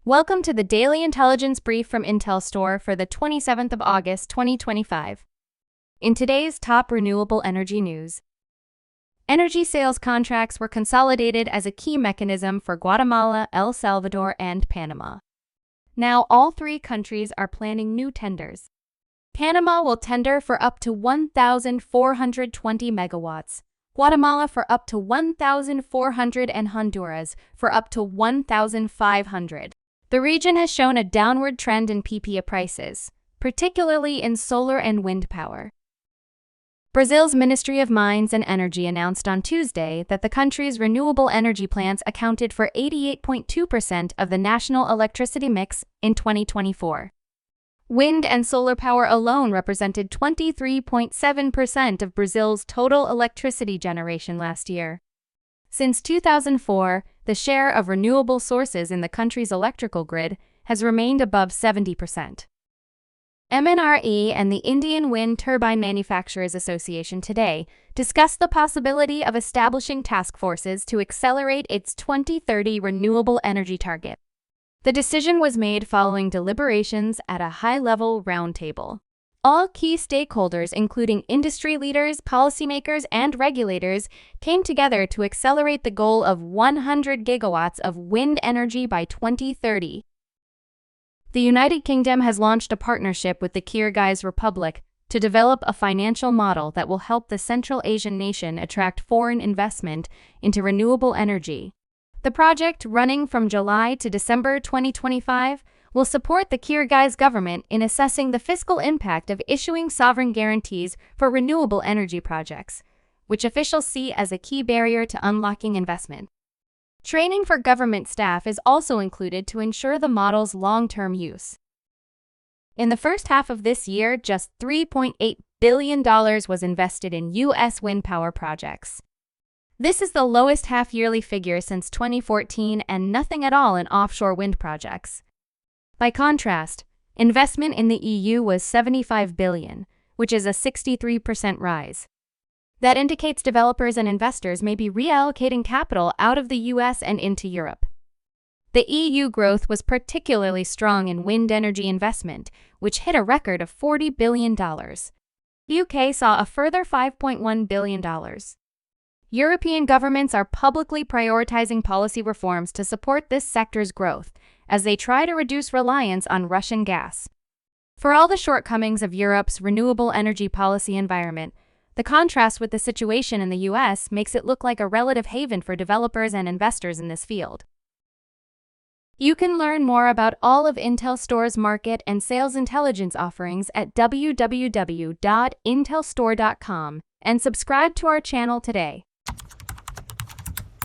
Welcome to the Daily Intelligence Brief from IntelStor for the 27th of August, 2025. In today's top renewable energy news, energy sales contracts were consolidated as a key mechanism for Guatemala, El Salvador, and Panama. Now all three countries are planning new tenders. Panama will tender for up to 1,420 megawatts, Guatemala for up to 1,400, and Honduras for up to 1,500. The region has shown a downward trend in PPA prices, particularly in solar and wind power. Brazil's Ministry of Mines and Energy announced on Tuesday that the country's renewable energy plants accounted for 88.2% of the national electricity mix in 2024. Wind and solar power alone represented 23.7% of Brazil's total electricity generation last year. Since 2004, the share of renewable sources in the country's electrical grid has remained above 70%. MNRE and the Indian Wind Turbine Manufacturers Association today discussed the possibility of establishing task forces to accelerate its 2030 renewable energy target. The decision was made following deliberations at a high-level roundtable. All key stakeholders, including industry leaders, policymakers, and regulators, came together to accelerate the goal of 100 gigawatts of wind energy by 2030. The United Kingdom has launched a partnership with the Kyrgyz Republic to develop a financial model that will help the Central Asian nation attract foreign investment into renewable energy. The project, running from July to December 2025, will support the Kyrgyz government in assessing the fiscal impact of issuing sovereign guarantees for renewable energy projects, which officials see as a key barrier to unlocking investment. Training for government staff is also included to ensure the model's long-term use. In the first half of this year, just $3.8 billion was invested in U.S. wind power projects. This is the lowest half-yearly figure since 2014 and nothing at all in offshore wind projects. By contrast, investment in the EU was $75 billion, which is a 63% rise. That indicates developers and investors may be reallocating capital out of the US and into Europe. The EU growth was particularly strong in wind energy investment, which hit a record of $40 billion. The UK saw a further $5.1 billion. European governments are publicly prioritizing policy reforms to support this sector's growth, as they try to reduce reliance on Russian gas. For all the shortcomings of Europe's renewable energy policy environment, the contrast with the situation in the US makes it look like a relative haven for developers and investors in this field. You can learn more about all of IntelStor's market and sales intelligence offerings at www.intelstor.com and subscribe to our channel today.